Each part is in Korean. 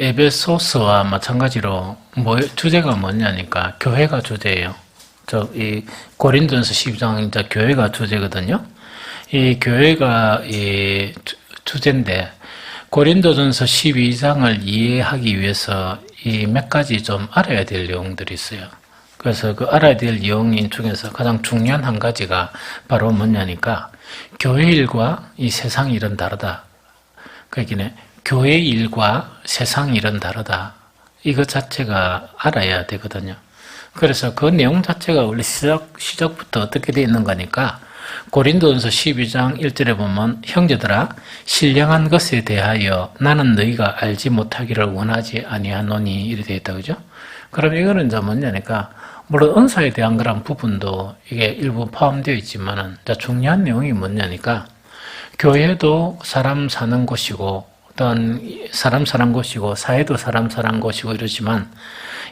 에베소서와 마찬가지로 주제가 뭐냐니까 교회가 주제예요. 이 고린도전서 12장 이제 교회가 주제거든요. 이 교회가 이 주제인데 고린도전서 12장을 이해하기 위해서 이 몇 가지 좀 알아야 될 내용들이 있어요. 그래서 그 알아야 될 내용 중에서 가장 중요한 한 가지가 바로 뭐냐니까 교회 일과 이 세상 일은 다르다. 그러니까 교회 일과 세상 일은 다르다. 이것 자체가 알아야 되거든요. 그래서 그 내용 자체가 원래 시작부터 어떻게 되어 있는 거니까 고린도전서 12장 1절에 보면 형제들아 신령한 것에 대하여 나는 너희가 알지 못하기를 원하지 아니하노니 이렇게 되어 있다 그죠? 그럼 이거는 이제 뭐냐니까 물론 은사에 대한 그런 부분도 이게 일부 포함되어 있지만은 중요한 내용이 뭐냐니까 교회도 사람 사는 곳이고 어떤 사람 사는 곳이고 사회도 사람 사는 곳이고 이러지만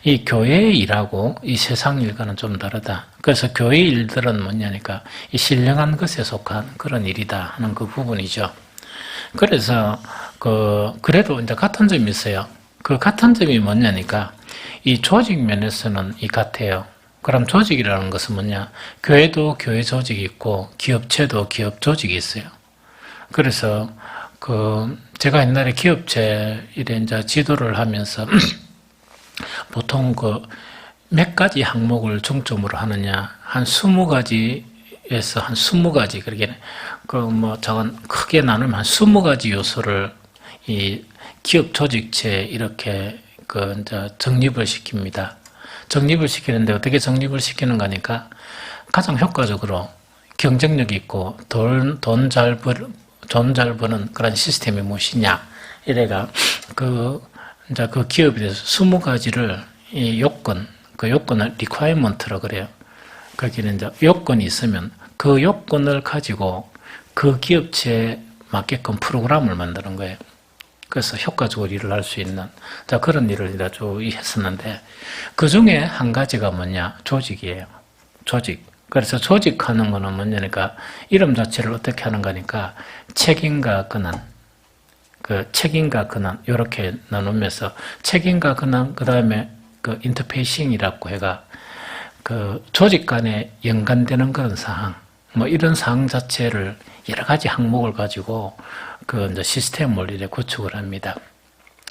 이 교회의 일하고 이 세상 일과는 좀 다르다. 그래서 교회 일들은 뭐냐니까 이 신령한 것에 속한 그런 일이다 하는 그 부분이죠. 그래서 그래도 이제 같은 점이 있어요. 그 같은 점이 뭐냐니까 이 조직 면에서는 이 같아요. 그럼 조직이라는 것은 뭐냐? 교회도 교회 조직이 있고 기업체도 기업 조직이 있어요. 그래서 제가 옛날에 기업체 이래 이제 지도를 하면서 보통 몇 가지 항목을 중점으로 하느냐? 한 20가지에서 한 20가지, 그러게, 저건 크게 나누면 한 20가지 요소를 이 기업 조직체 이렇게 이제 정립을 시킵니다. 정립을 시키는데 어떻게 정립을 시키는 거니까 가장 효과적으로 경쟁력 있고 돈 잘 버는 그런 시스템이 무엇이냐? 이래가 이제 그 기업에 대해서 20가지를 이 요건을 requirement라고 그래요. 거기는 이제 요건이 있으면 그 요건을 가지고 그 기업체에 맞게끔 프로그램을 만드는 거예요. 그래서 효과적으로 일을 할 수 있는 그런 일을 아주 했었는데 그 중에 한 가지가 뭐냐? 조직이에요. 조직. 그래서 조직하는 거는 뭐냐니까 이름 자체를 어떻게 하는 거니까 책임과 권한, 책임과 권한 이렇게 나누면서 책임과 권한 그다음에 인터페이싱이라고 해가 조직 간에 연관되는 그런 사항, 이런 사항 자체를 여러 가지 항목을 가지고 이제 시스템을 이렇게 구축을 합니다.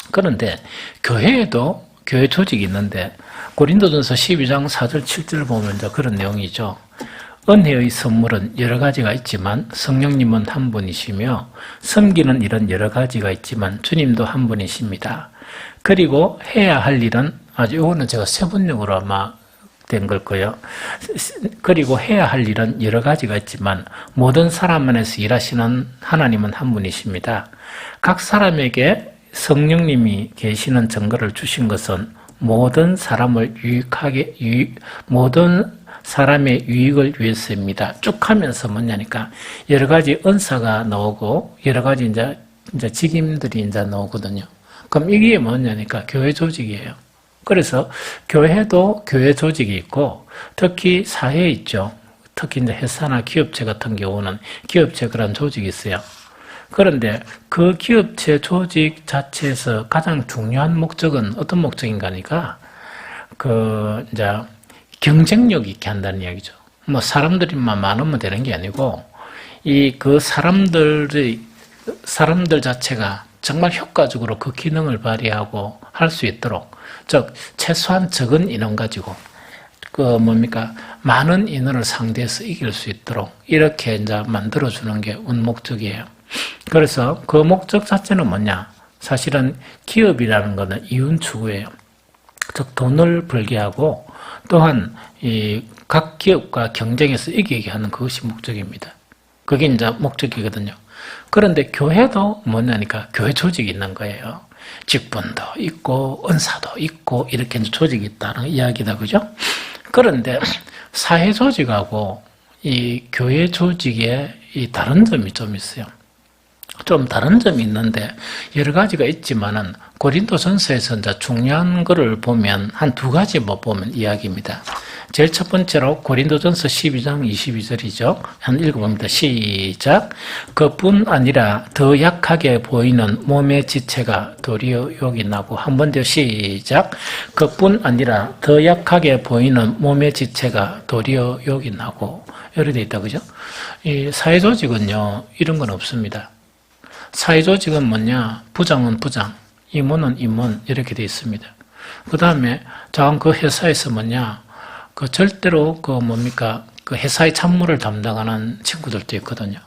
그런데 교회에도 교회 조직이 있는데 고린도전서 12장 4절 7절 보면 이제 그런 내용이죠. 은혜의 선물은 여러 가지가 있지만 성령님은 한 분이시며 섬기는 일은 여러 가지가 있지만 주님도 한 분이십니다. 그리고 해야 할 일은 이거는 제가 세분력으로 아마 된 걸 거예요. 그리고 해야 할 일은 여러 가지가 있지만 모든 사람 안에서 일하시는 하나님은 한 분이십니다. 각 사람에게 성령님이 계시는 증거를 주신 것은 모든 사람의 유익을 위해서입니다. 쭉 하면서 뭐냐니까 여러 가지 은사가 나오고 여러 가지 이제 직임들이 이제 나오거든요. 그럼 이게 뭐냐니까 교회 조직이에요. 그래서 교회도 교회 조직이 있고 특히 사회에 있죠. 특히 이제 회사나 기업체 같은 경우는 기업체 그런 조직이 있어요. 그런데 그 기업체 조직 자체에서 가장 중요한 목적은 어떤 목적인가니까 이제 경쟁력 있게 한다는 이야기죠. 사람들만 많으면 되는 게 아니고 사람들 자체가 정말 효과적으로 그 기능을 발휘하고 할 수 있도록, 즉 최소한 적은 인원 가지고 많은 인원을 상대해서 이길 수 있도록 이렇게 이제 만들어주는 게 원목적이에요. 그래서 그 목적 자체는 뭐냐? 사실은 기업이라는 것은 이윤 추구예요. 즉 돈을 벌게 하고 또한 각 기업과 경쟁해서 이기게 하는 그것이 목적입니다. 그게 이제 목적이거든요. 그런데 교회도 뭐냐니까 교회 조직이 있는 거예요. 직분도 있고 은사도 있고 이렇게 조직이 있다는 이야기다, 그죠? 그런데 사회 조직하고 이 교회 조직에 이 다른 점이 좀 있어요. 좀 다른 점이 있는데 여러 가지가 있지만은 고린도전서에서 이제 중요한 거를 보면 한 두 가지 보면 이야기입니다. 제일 첫 번째로 고린도전서 12장 22절이죠. 한 읽어봅니다. 시작. 그뿐 아니라 더 약하게 보이는 몸의 지체가 도리어 욕이 나고, 한 번 더 시작. 그뿐 아니라 더 약하게 보이는 몸의 지체가 도리어 욕이 나고, 이렇게 돼 있다, 그죠? 이 사회조직은요, 이런 건 없습니다. 사회조직은 뭐냐? 부장은 부장, 임원은 임원, 이렇게 돼 있습니다. 그 다음에 작은 그 회사에서 뭐냐, 그 절대로 그 뭡니까, 그 회사의 잡무를 담당하는 친구들도 있거든요.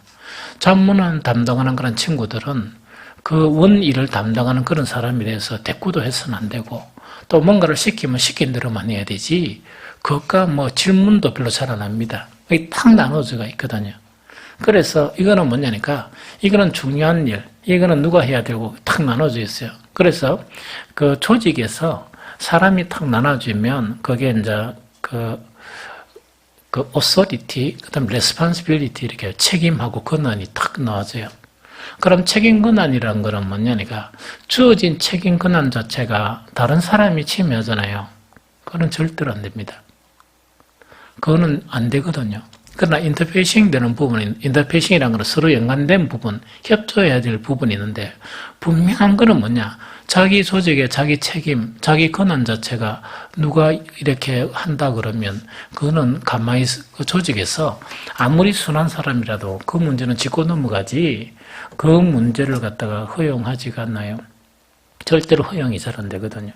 잡무는 담당하는 그런 친구들은 그 원일을 담당하는 그런 사람에 대해서 대꾸도 해서는 안 되고, 또 뭔가를 시키면 시킨 대로만 해야 되지, 그것과 뭐 질문도 별로 잘 안 합니다. 이게 딱 나눠져가 있거든요. 그래서 이거는 뭐냐니까, 이거는 중요한 일, 이거는 누가 해야 되고 탁 나눠져 있어요. 그래서 그 조직에서 사람이 탁 나눠지면 그게 이제 그 authority, 그 다음 responsibility, 이렇게 책임하고 권한이 탁 나와져요. 그럼 책임 권한이라는 거는 뭐냐니까, 주어진 책임 권한 자체가 다른 사람이 침해하잖아요. 그거는 절대로 안 됩니다. 그거는 안 되거든요. 그러나 인터페이싱 되는 부분은, 인터페이싱이라는 건 서로 연관된 부분, 협조해야 될 부분이 있는데, 분명한 거는 뭐냐? 자기 조직의 자기 책임, 자기 권한 자체가 누가 이렇게 한다 그러면, 그거는 가만히 그 조직에서 아무리 순한 사람이라도 그 문제는 짚고 넘어가지, 그 문제를 갖다가 허용하지가 않나요? 절대로 허용이 잘 안 되거든요.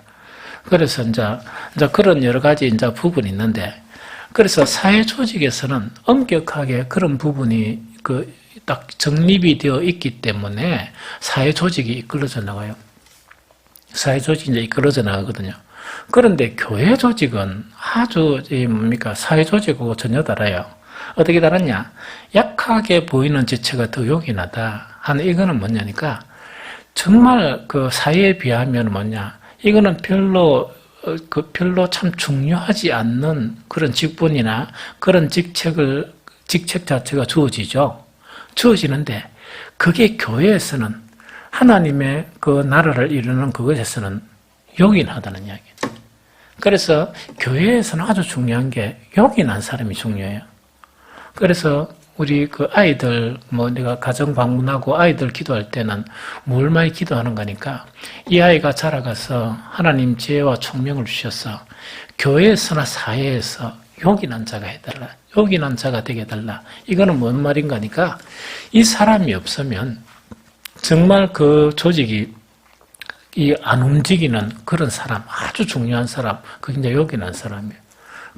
그래서 이제 그런 여러 가지 이제 부분이 있는데, 그래서 사회 조직에서는 엄격하게 그런 부분이 딱 정립이 되어 있기 때문에 사회 조직이 이끌어져 나가요. 사회 조직이 이제 이끌어져 나가거든요. 그런데 교회 조직은 아주 사회 조직하고 전혀 달라요. 어떻게 다르냐? 약하게 보이는 지체가 더 요긴하다 하는, 이거는 뭐냐니까, 정말 그 사회에 비하면 뭐냐, 이거는 별로 참 중요하지 않는 그런 직분이나 그런 직책 자체가 주어지는데, 그게 교회에서는, 하나님의 그 나라를 이루는 그것에서는 요긴하다는 이야기예요. 그래서 교회에서는 아주 중요한 게 요긴한 사람이 중요해요. 그래서 우리 그 아이들, 내가 가정 방문하고 아이들 기도할 때는 뭘 많이 기도하는 거니까, 이 아이가 자라가서 하나님 지혜와 총명을 주셔서 교회에서나 사회에서 요긴한 자가 해달라, 요긴한 자가 되게 해달라. 이거는 뭔 말인가 하니까, 이 사람이 없으면 정말 그 조직이 안 움직이는 그런 사람, 아주 중요한 사람, 그게 이제 요긴한 사람이에요.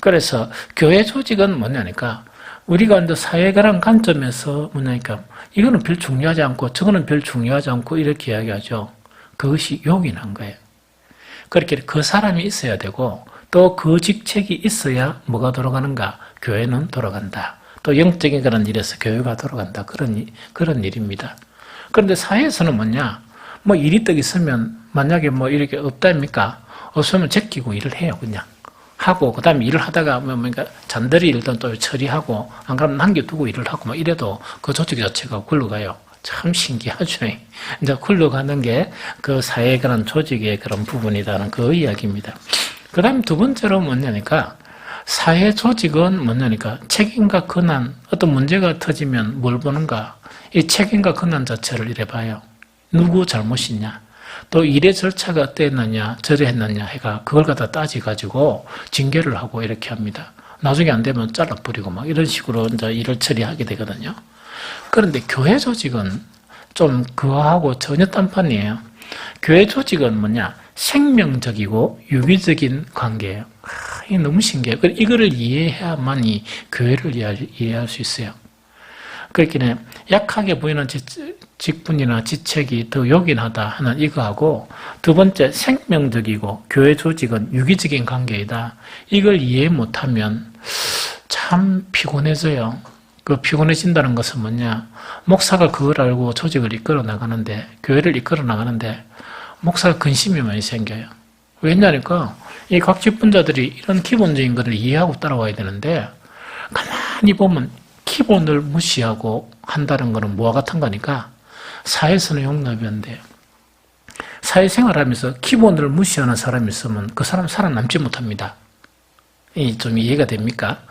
그래서 교회 조직은 뭐냐니까, 우리가 이제 사회에 관한 관점에서 뭐냐니까, 이거는 별 중요하지 않고 저거는 별 중요하지 않고 이렇게 이야기하죠. 그것이 요긴한 거예요. 그렇게 그 사람이 있어야 되고, 또 그 직책이 있어야 뭐가 돌아가는가? 교회는 돌아간다. 또 영적인 그런 일에서 교회가 돌아간다. 그런 일입니다. 그런데 사회에서는 뭐냐? 일이 떡 있으면 만약에 이렇게 없다입니까? 없으면 제끼고 일을 해요, 그냥. 하고, 그 다음에 일을 하다가, 잔더리 일도 또 처리하고, 안 그러면 남겨두고 일을 하고, 이래도 그 조직 자체가 굴러가요. 참 신기하죠. 이제 굴러가는 게 그 사회에 관한 조직의 그런 부분이라는 그 이야기입니다. 그 다음 두 번째로 뭐냐니까, 사회 조직은 뭐냐니까, 책임과 권한, 어떤 문제가 터지면 뭘 보는가, 이 책임과 권한 자체를 이래 봐요. 누구 잘못이냐, 또 일의 절차가 어땠느냐, 저랬느냐 해가 그걸 갖다 따지가지고 징계를 하고 이렇게 합니다. 나중에 안 되면 잘라버리고 이런 식으로 이제 일을 처리하게 되거든요. 그런데 교회 조직은 좀 그거하고 전혀 딴판이에요. 교회 조직은 뭐냐, 생명적이고 유기적인 관계예요. 이게 너무 신기해요. 이거를 이해해야만이 교회를 이해할 수 있어요. 그렇기는 약하게 보이는 직분이나 지책이 더 요긴하다 하는 이거하고, 두 번째 생명적이고 교회 조직은 유기적인 관계이다. 이걸 이해 못하면 참 피곤해져요. 그 피곤해진다는 것은 뭐냐, 목사가 그걸 알고 조직을 이끌어 나가는데, 교회를 이끌어 나가는데 목사가 근심이 많이 생겨요. 왜냐니까 이 각 직분자들이 이런 기본적인 것을 이해하고 따라와야 되는데, 가만히 보면 기본을 무시하고 한다는 것은 뭐와 같은 거니까 사회에서는 용납이 안 돼요. 사회생활하면서 기본을 무시하는 사람이 있으면 그 사람 살아남지 못합니다. 좀 이해가 됩니까?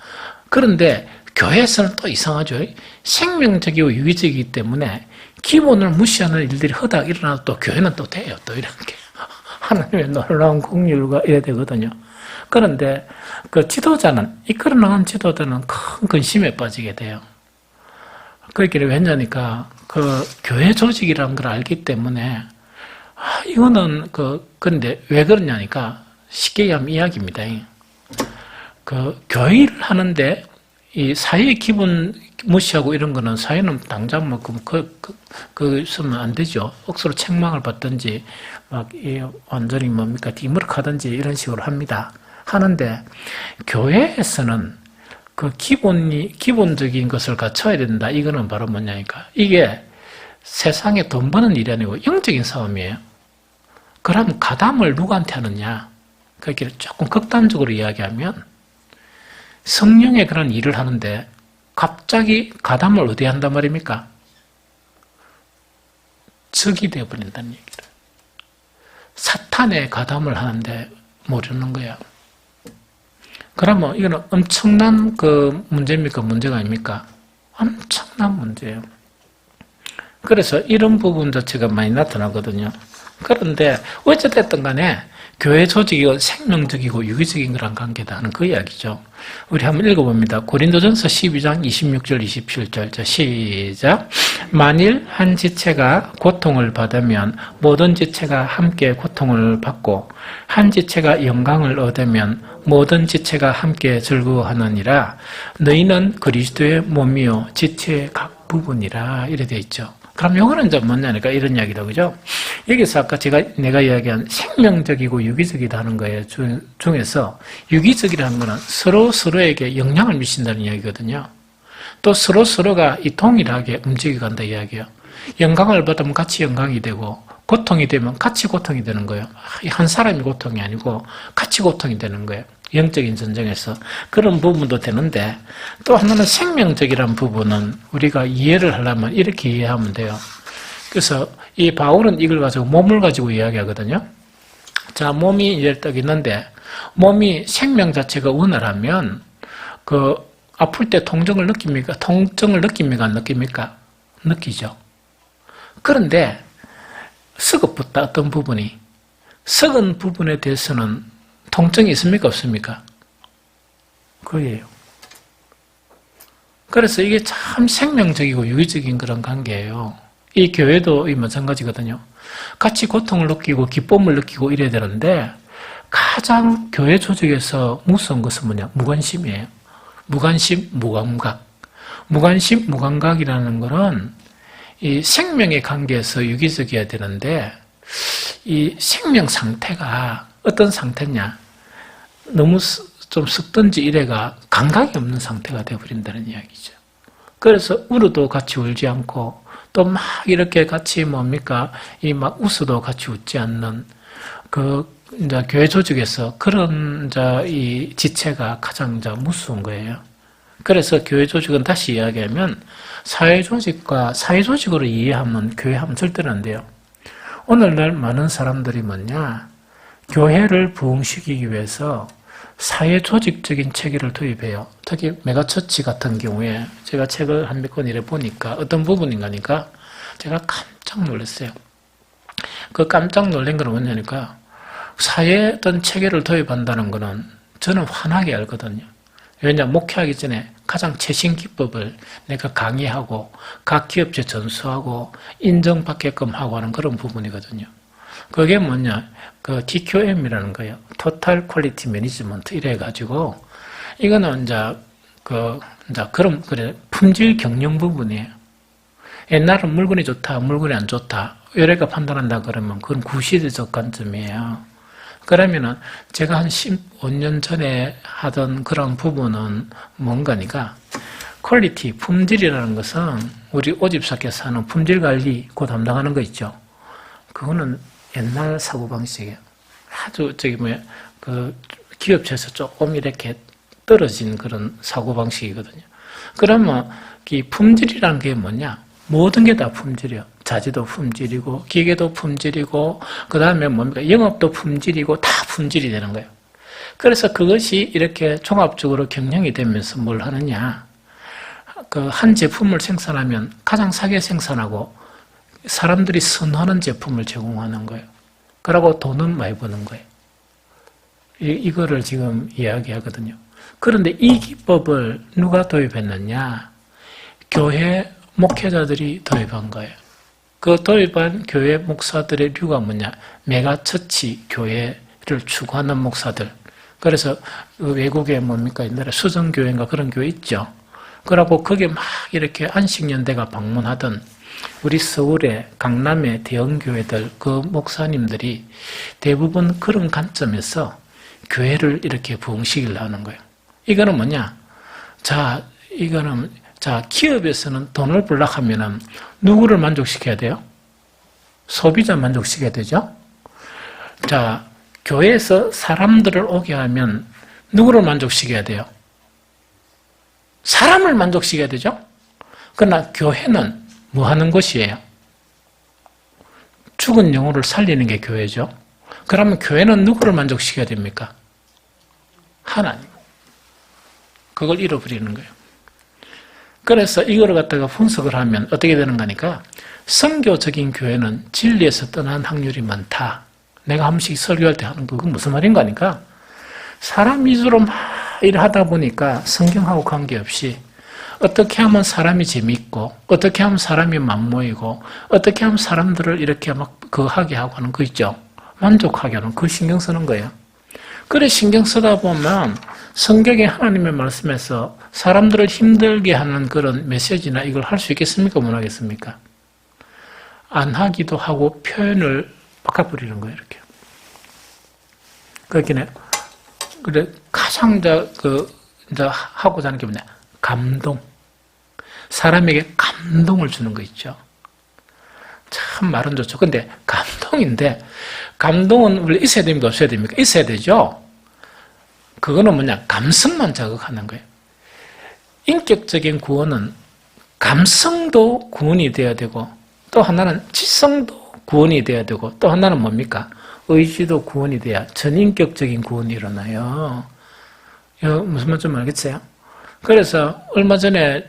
그런데 교회에서는 또 이상하죠. 생명적이고 유기적이기 때문에 기본을 무시하는 일들이 허다하게 일어나도 또 교회는 또 돼요. 또 이렇게. 하나님의 놀라운 긍휼과 이래야 되거든요. 그런데 그 지도자는, 이끌어나가는 지도자는 큰 근심에 빠지게 돼요. 그렇게 왜냐니까 그 교회 조직이라는 걸 알기 때문에 이거는 그런데 왜 그러냐니까 쉽게 얘기하면 이야기입니다. 그 교회를 하는데 이 사회의 기본 무시하고 이런 거는 사회는 당장 뭐 쓰면 안 되죠. 억수로 책망을 받든지 막 완전히 뭡니까 디머룩하든지 이런 식으로 합니다. 하는데 교회에서는 그 기본적인 것을 갖춰야 된다. 이거는 바로 뭐냐니까 이게 세상에 돈 버는 일이 아니고 영적인 싸움이에요. 그럼 가담을 누구한테 하느냐? 그렇게 조금 극단적으로 이야기하면 성령의 그런 일을 하는데 갑자기 가담을 어디에 한단 말입니까? 적이 되어버린다는 얘기를. 사탄의 가담을 하는데 모르는 거야. 그러면 이거는 엄청난 그 문제입니까? 문제가 아닙니까? 엄청난 문제예요. 그래서 이런 부분 자체가 많이 나타나거든요. 그런데 어찌됐든 간에 교회 조직이 생명적이고 유기적인 거랑 관계다 하는 그 이야기죠. 우리 한번 읽어봅니다. 고린도전서 12장 26절 27절 시작. 만일 한 지체가 고통을 받으면 모든 지체가 함께 고통을 받고 한 지체가 영광을 얻으면 모든 지체가 함께 즐거워하느니라. 너희는 그리스도의 몸이요 지체의 각 부분이라 이래 되어 있죠. 그럼 요거는 좀 뭐냐니까 이런 이야기다, 그죠? 여기서 아까 내가 이야기한 생명적이고 유기적이다 하는 거에 중에서 유기적이라는 거는 서로에게 영향을 미친다는 이야기거든요. 또 서로가 이 동일하게 움직여 간다 이야기예요. 영광을 받으면 같이 영광이 되고 고통이 되면 같이 고통이 되는 거예요. 한 사람이 고통이 아니고 같이 고통이 되는 거예요. 영적인 전쟁에서 그런 부분도 되는데 또 하나는 생명적이라는 부분은 우리가 이해를 하려면 이렇게 이해하면 돼요. 그래서 이 바울은 이걸 가지고 몸을 가지고 이야기하거든요. 자, 몸이 이제 딱 있는데 몸이 생명 자체가 원활하면 그 아플 때 통증을 느낍니까? 안 느낍니까? 느끼죠. 그런데 썩어붙다 어떤 부분이 썩은 부분에 대해서는 통증이 있습니까? 없습니까? 그거예요. 그래서 이게 참 생명적이고 유기적인 그런 관계예요. 이 교회도 마찬가지거든요. 같이 고통을 느끼고 기쁨을 느끼고 이래야 되는데 가장 교회 조직에서 무서운 것은 뭐냐? 무관심이에요. 무관심, 무감각. 무관심, 무감각이라는 것은 이 생명의 관계에서 유기적이어야 되는데 이 생명 상태가 어떤 상태냐? 너무 좀 썩든지 이래가 감각이 없는 상태가 되어버린다는 이야기죠. 그래서 울어도 같이 울지 않고 또 막 이렇게 같이 뭡니까? 이 막 웃어도 같이 웃지 않는 이제 교회 조직에서 그런 이 지체가 가장 무서운 거예요. 그래서 교회 조직은 다시 이야기하면 사회 조직과 사회 조직으로 이해하면 교회하면 절대로 안 돼요. 오늘날 많은 사람들이 뭐냐? 교회를 부흥시키기 위해서 사회 조직적인 체계를 도입해요. 특히 메가처치 같은 경우에 제가 책을 한 몇 권 이래 보니까 어떤 부분인가니까 제가 깜짝 놀랐어요. 그 깜짝 놀란 건 뭐냐니까 사회의 어떤 체계를 도입한다는 거는 저는 환하게 알거든요. 왜냐, 목회하기 전에 가장 최신 기법을 내가 강의하고 각 기업체 전수하고 인정받게끔 하고 하는 그런 부분이거든요. 그게 뭐냐, 그 TQM이라는 거예요. Total Quality Management 이래가지고 이거는 이제 그럼 그래 품질 경영 부분이에요. 옛날은 물건이 좋다, 물건이 안 좋다 이래가 판단한다 그러면 그건 구시대적 관점이에요. 그러면은 제가 한 15년 전에 하던 그런 부분은 뭔가니까 퀄리티, 품질이라는 것은 우리 오집사께서 하는 품질 관리 그 담당하는 거 있죠. 그거는 옛날 사고방식이에요. 아주 그 기업체에서 조금 이렇게 떨어진 그런 사고방식이거든요. 그러면 이 품질이라는 게 뭐냐? 모든 게 다 품질이에요. 자재도 품질이고 기계도 품질이고 그 다음에 뭡니까? 영업도 품질이고 다 품질이 되는 거예요. 그래서 그것이 이렇게 종합적으로 경영이 되면서 뭘 하느냐. 그 한 제품을 생산하면 가장 싸게 생산하고 사람들이 선호하는 제품을 제공하는 거예요. 그러고 돈은 많이 버는 거예요. 이거를 지금 이야기하거든요. 그런데 이 기법을 누가 도입했느냐? 교회 목회자들이 도입한 거예요. 그 도입한 교회 목사들의 류가 뭐냐? 메가처치 교회를 추구하는 목사들. 그래서 외국에 뭡니까? 옛날에 수정교회인가 그런 교회 있죠. 그러고 거기에 막 이렇게 안식연대가 방문하던 우리 서울의 강남의 대형교회들 그 목사님들이 대부분 그런 관점에서 교회를 이렇게 부흥시키려 하는 거예요. 이거는 뭐냐? 기업에서는 돈을 벌려고 하면은 누구를 만족시켜야 돼요? 소비자 만족시켜야 되죠? 자, 교회에서 사람들을 오게 하면 누구를 만족시켜야 돼요? 사람을 만족시켜야 되죠? 그러나 교회는 뭐 하는 곳이에요? 죽은 영혼을 살리는 게 교회죠. 그러면 교회는 누구를 만족시켜야 됩니까? 하나님. 그걸 잃어버리는 거예요. 그래서 이거를 갖다가 분석을 하면 어떻게 되는 거니까 선교적인 교회는 진리에서 떠난 확률이 많다. 내가 한 번씩 설교할 때 하는 거 그건 무슨 말인가 하니까 사람 위주로 막 일하다 보니까 성경하고 관계없이 어떻게 하면 사람이 재미있고 어떻게 하면 사람이 맘모이고 어떻게 하면 사람들을 이렇게 막 하게 하고 하는 거 있죠. 만족하게 하는 그 신경 쓰는 거예요. 그래 신경 쓰다 보면 성경의 하나님의 말씀에서 사람들을 힘들게 하는 그런 메시지나 이걸 할 수 있겠습니까? 못 하겠습니까? 안 하기도 하고 표현을 바꿔버리는 거예요. 이렇게. 그렇게 그래 가장 이제 하고자 하는 게 뭐냐? 감동. 사람에게 감동을 주는 거 있죠. 참 말은 좋죠. 근데 감동인데 감동은 원래 있어야 됩니까? 없어야 됩니까? 있어야 되죠. 그거는 뭐냐? 감성만 자극하는 거예요. 인격적인 구원은 감성도 구원이 돼야 되고 또 하나는 지성도 구원이 돼야 되고 또 하나는 뭡니까? 의지도 구원이 돼야 전인격적인 구원이 일어나요. 무슨 말인지 좀 알겠어요? 그래서 얼마 전에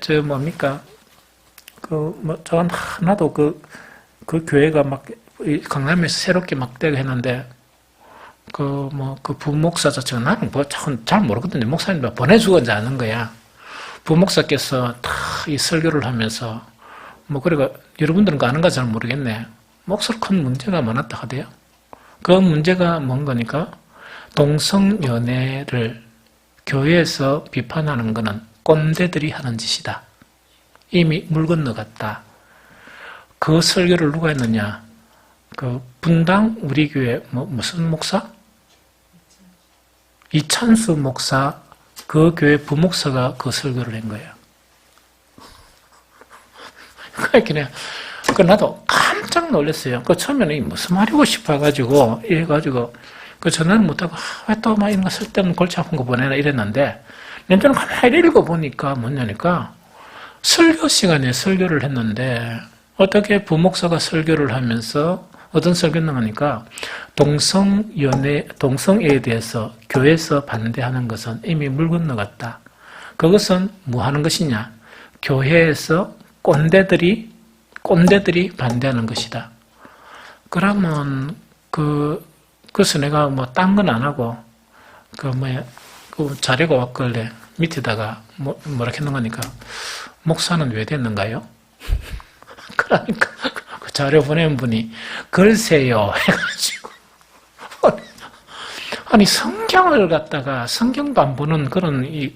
나도 그 교회가 막 강남에서 새롭게 막 되게 했는데 그 부목사 자체가 나는 잘 모르거든요. 목사님들 보내주건지 아는 거야. 부목사께서 다 이 설교를 하면서 그래가 여러분들은 아는가 잘 모르겠네. 목소리 큰 문제가 많았다 하대요. 그 문제가 뭔 거니까 동성연애를 교회에서 비판하는 거는 꼰대들이 하는 짓이다. 이미 물 건너갔다. 그 설교를 누가 했느냐? 그 분당 우리 교회 무슨 목사? 이찬수 목사 그 교회 부목사가 그 설교를 한 거예요. 그러니까 나도 깜짝 놀랐어요. 그 처음에는 무슨 말이고 싶어가지고 이래가지고 그 전화를 못하고 왜 또 막 이런 거 쓸데없는 골치 아픈 거 보내나 이랬는데 내가 가만히 읽어보니까 뭐냐니까 설교 시간에 설교를 했는데 어떻게 부목사가 설교를 하면서 어떤 설교를 하니까 동성애에 대해서 교회에서 반대하는 것은 이미 물 건너갔다. 그것은 뭐 하는 것이냐? 교회에서 꼰대들이 반대하는 것이다. 그러면 그래서 내가 딴 건 안 하고 그 자료가 왔길래 밑에다가 뭐라 했는 거니까 목사는 왜 됐는가요? 그러니까 그 자료 보낸 분이 글쎄요 해가지고 아니 성경을 갖다가 성경도 안 보는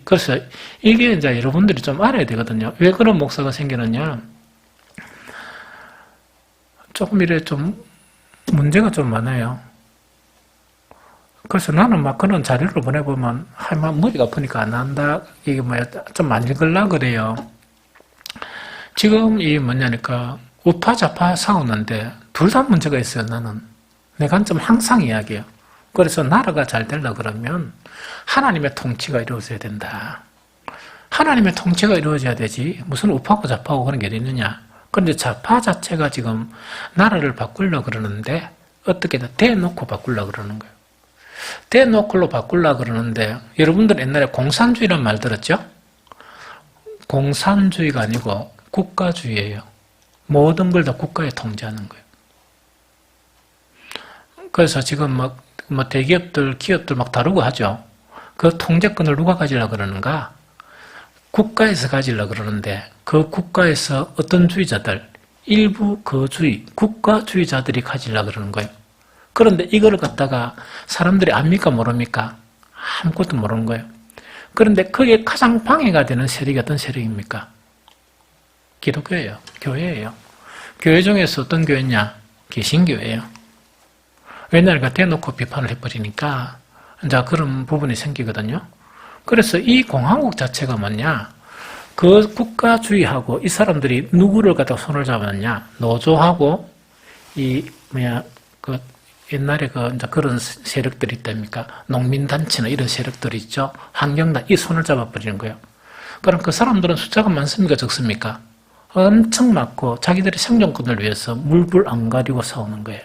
그래서 이게 이제 여러분들이 좀 알아야 되거든요. 왜 그런 목사가 생기느냐? 조금 이래 좀 문제가 좀 많아요. 그래서 나는 막 그런 자료를 보내보면 머리가 아프니까 안 한다. 이게 좀 안 읽으려고 그래요. 지금 이 뭐냐니까 우파 좌파 싸우는데 둘 다 문제가 있어요. 나는 내 관점 항상 이야기해요. 그래서 나라가 잘 되려고 그러면 하나님의 통치가 이루어져야 된다. 하나님의 통치가 이루어져야 되지 무슨 우파고 좌파고 그런 게 있느냐. 그런데 좌파 자체가 지금 나라를 바꾸려고 그러는데 어떻게든 대놓고 바꾸려고 그러는 거예요. 대노클로 바꾸려고 그러는데 여러분들 옛날에 공산주의란 말 들었죠? 공산주의가 아니고 국가주의예요. 모든 걸 다 국가에 통제하는 거예요. 그래서 지금 뭐 대기업들, 기업들 막 다루고 하죠. 그 통제권을 누가 가지려고 그러는가? 국가에서 가지려고 그러는데 그 국가에서 어떤 주의자들, 일부 거주의, 국가주의자들이 가지려고 그러는 거예요. 그런데 이걸 갖다가 사람들이 압니까 모릅니까? 아무것도 모르는 거예요. 그런데 그게 가장 방해가 되는 세력이 어떤 세력입니까? 기독교예요. 교회예요. 교회 중에서 어떤 교회냐? 개신교예요. 왜냐하면 대놓고 비판을 해버리니까 이제 그런 부분이 생기거든요. 그래서 이 공화국 자체가 뭐냐? 그 국가주의하고 이 사람들이 누구를 갖다 손을 잡았냐? 노조하고 그 옛날에 이제 그런 세력들이 있답니까? 농민단체나 이런 세력들이 있죠. 환경단 이 손을 잡아버리는 거예요. 그럼 그 사람들은 숫자가 많습니까? 적습니까? 엄청 많고 자기들의 생존권을 위해서 물불 안 가리고 싸우는 거예요.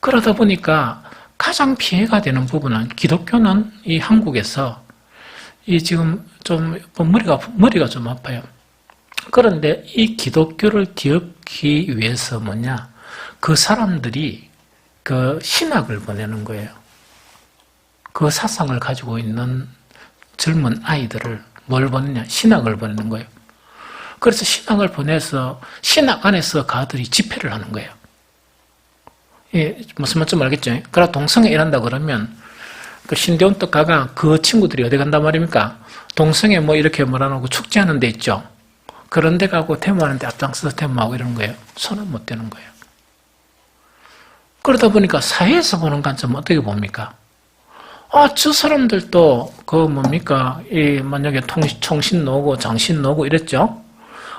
그러다 보니까 가장 피해가 되는 부분은 기독교는 이 한국에서 지금 좀 머리가 좀 아파요. 그런데 이 기독교를 뒤엎기 위해서 뭐냐? 그 사람들이 그 신학을 보내는 거예요. 그 사상을 가지고 있는 젊은 아이들을 뭘 보내냐? 신학을 보내는 거예요. 그래서 신학을 보내서 신학 안에서 가들이 집회를 하는 거예요. 예, 무슨 말인지 알겠죠? 그러나 동성애 일한다 그러면 그 신대원 또 가가 그 친구들이 어디 간단 말입니까? 동성애 뭐 이렇게 뭐라고 축제하는 데 있죠? 그런 데 가고 데모하는 데 앞장서서 데모하고 이러는 거예요. 손은 못 대는 거예요. 그러다 보니까 사회에서 보는 관점은 어떻게 봅니까? 저 사람들도 만약에 총신 노고 장신 노고 이랬죠?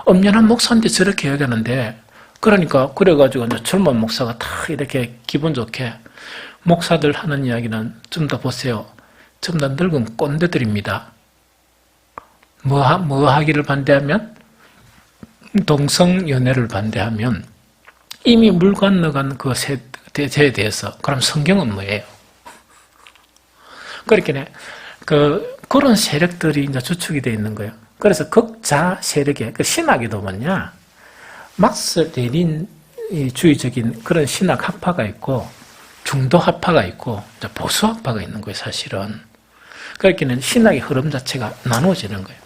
엄연한 목사인데 저렇게 여기는데 그러니까 그래가지고 이제 젊은 목사가 다 이렇게 기분 좋게 목사들 하는 이야기는 좀 더 보세요. 좀 더 늙은 꼰대들입니다. 뭐 하기를 반대하면 동성연애를 반대하면 이미 물 건너간 그 세대에 대해서 그럼 성경은 뭐예요? 그렇게 그런 세력들이 이제 주축이 되어 있는 거예요. 그래서 극자 세력의 그 신학에도 뭐냐? 막스 레닌 주의적인 그런 신학 학파가 있고 중도 학파가 있고 보수 학파가 있는 거예요, 사실은. 그렇게는 신학의 흐름 자체가 나눠지는 거예요.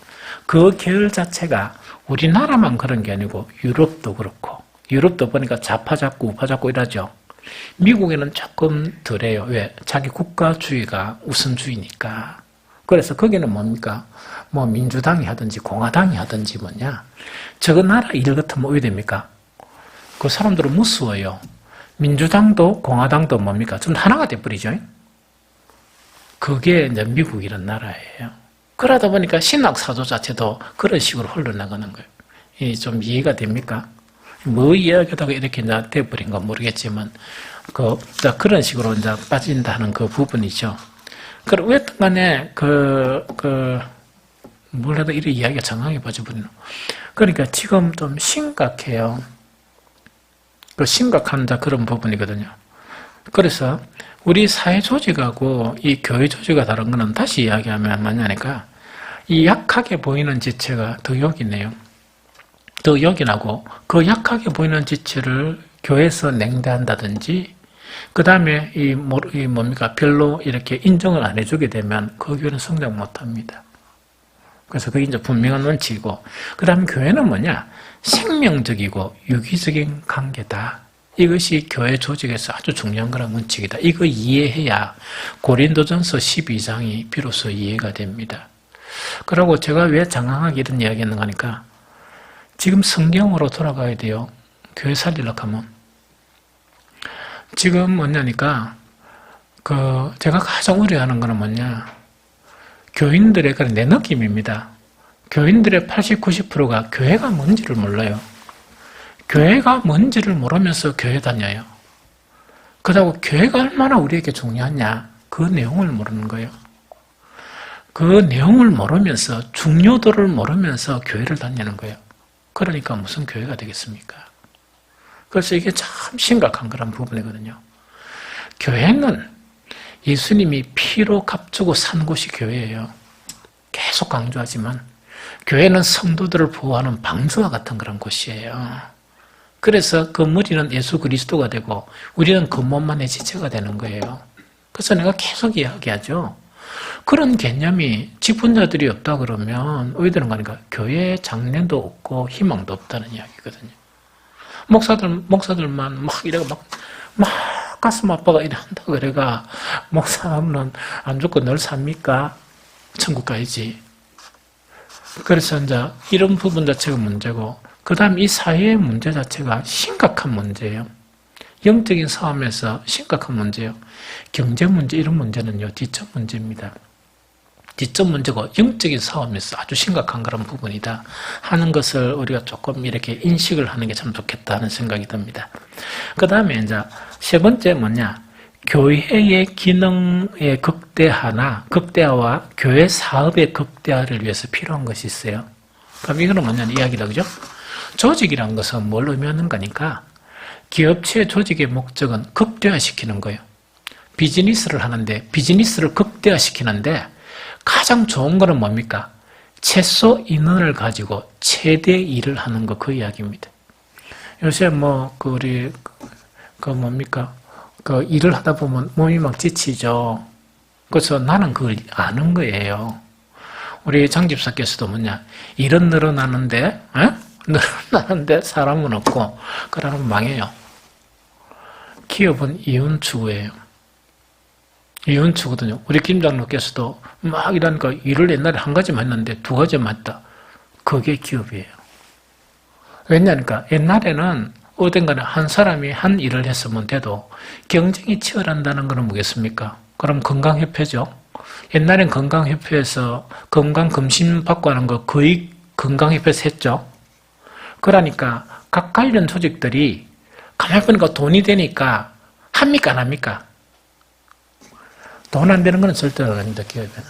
그 계열 자체가 우리나라만 그런 게 아니고 유럽도 그렇고, 유럽도 보니까 좌파 잡고 우파 잡고 이러죠. 미국에는 조금 덜해요. 왜? 자기 국가주의가 우선주의니까. 그래서 거기는 뭡니까? 뭐 민주당이 하든지 공화당이 하든지 뭐냐? 저거 나라 일 같으면 어떻게 됩니까? 그 사람들은 무서워요. 민주당도 공화당도 뭡니까? 좀 하나가 돼버리죠. 그게 이제 미국이란 나라예요. 그러다 보니까 신학 사조 자체도 그런 식으로 흘러나가는 거예요. 좀 이해가 됩니까? 뭐 이야기하다가 이렇게 이제 돼버린가 모르겠지만, 그런 식으로 이제 빠진다는 그 부분이죠. 그럼 어쨌든 간에, 뭘 해도 이런 이야기가 정확하게 빠져버리는. 그러니까 지금 좀 심각해요. 심각한 그런 부분이거든요. 그래서 우리 사회 조직하고 이 교회 조직이 다른 거는 다시 이야기하면 뭐냐니까 이 약하게 보이는 지체가 더 요긴해요. 더 요긴하고 그 약하게 보이는 지체를 교회에서 냉대한다든지 그 다음에 별로 이렇게 인정을 안 해주게 되면 그 교회는 성장 못합니다. 그래서 그게 이제 분명한 원칙이고 그 다음에 교회는 뭐냐? 생명적이고 유기적인 관계다. 이것이 교회 조직에서 아주 중요한 그런 원칙이다. 이거 이해해야 고린도전서 12장이 비로소 이해가 됩니다. 그리고 제가 왜 장황하게 이런 이야기 했는가 하니까 지금 성경으로 돌아가야 돼요. 교회 살리려고 하면. 지금 뭐냐니까 제가 가장 우려하는 거는 뭐냐? 교인들의 그런 내 느낌입니다. 교인들의 80, 90%가 교회가 뭔지를 몰라요. 교회가 뭔지를 모르면서 교회 다녀요. 그렇다고 교회가 얼마나 우리에게 중요하냐? 그 내용을 모르는 거예요. 그 내용을 모르면서 중요도를 모르면서 교회를 다니는 거예요. 그러니까 무슨 교회가 되겠습니까? 그래서 이게 참 심각한 그런 부분이거든요. 교회는 예수님이 피로 값주고 산 곳이 교회예요. 계속 강조하지만 교회는 성도들을 보호하는 방주와 같은 그런 곳이에요. 그래서 그 머리는 예수 그리스도가 되고 우리는 그 몸만의 지체가 되는 거예요. 그래서 내가 계속 이야기하죠. 그런 개념이 직분자들이 없다 그러면 왜 되는 거니까 교회에 장래도 없고 희망도 없다는 이야기거든요. 목사들만 막 이래가 막 가슴 아파가 이래 한다 그래가 목사는 안 죽고 늘 삽니까? 천국 가야지. 그래서 이제 이런 부분 자체가 문제고, 그 다음 이 사회의 문제 자체가 심각한 문제예요. 영적인 싸움에서 심각한 문제예요. 경제 문제 이런 문제는요 뒷전 문제입니다. 뒷전 문제고 영적인 싸움에서 아주 심각한 그런 부분이다 하는 것을 우리가 조금 이렇게 인식을 하는 게 참 좋겠다 하는 생각이 듭니다. 그 다음에 이제 세 번째 뭐냐, 교회의 기능의 극대화와 교회 사업의 극대화를 위해서 필요한 것이 있어요. 그럼 이거는 뭐냐는 이야기다, 그죠? 조직이란 것은 뭘 의미하는 거니까 기업체 조직의 목적은 극대화시키는 거예요. 비즈니스를 하는데 비즈니스를 극대화시키는데 가장 좋은 거는 뭡니까? 최소 인원을 가지고 최대 일을 하는 거, 그 이야기입니다. 요새 일을 하다 보면 몸이 막 지치죠. 그래서 나는 그걸 아는 거예요. 우리 장 집사께서도 뭐냐, 일은 늘어나는데 사람은 없고 그러면 망해요. 기업은 이윤 추구예요. 이윤 추구거든요. 우리 김 장로께서도 막 이러니까 일을 옛날에 한 가지만 했는데 두 가지만 했다. 그게 기업이에요. 왜냐니까 옛날에는 어딘가에 한 사람이 한 일을 했으면 돼도 경쟁이 치열한다는 건 뭐겠습니까? 그럼 건강협회죠. 옛날엔 건강협회에서 건강검진 받고 하는 거 거의 건강협회에서 했죠. 그러니까 각 관련 조직들이 가만히 보니까 돈이 되니까 합니까 안 합니까? 돈 안 되는 건 절대 안 합니다. 기업에는.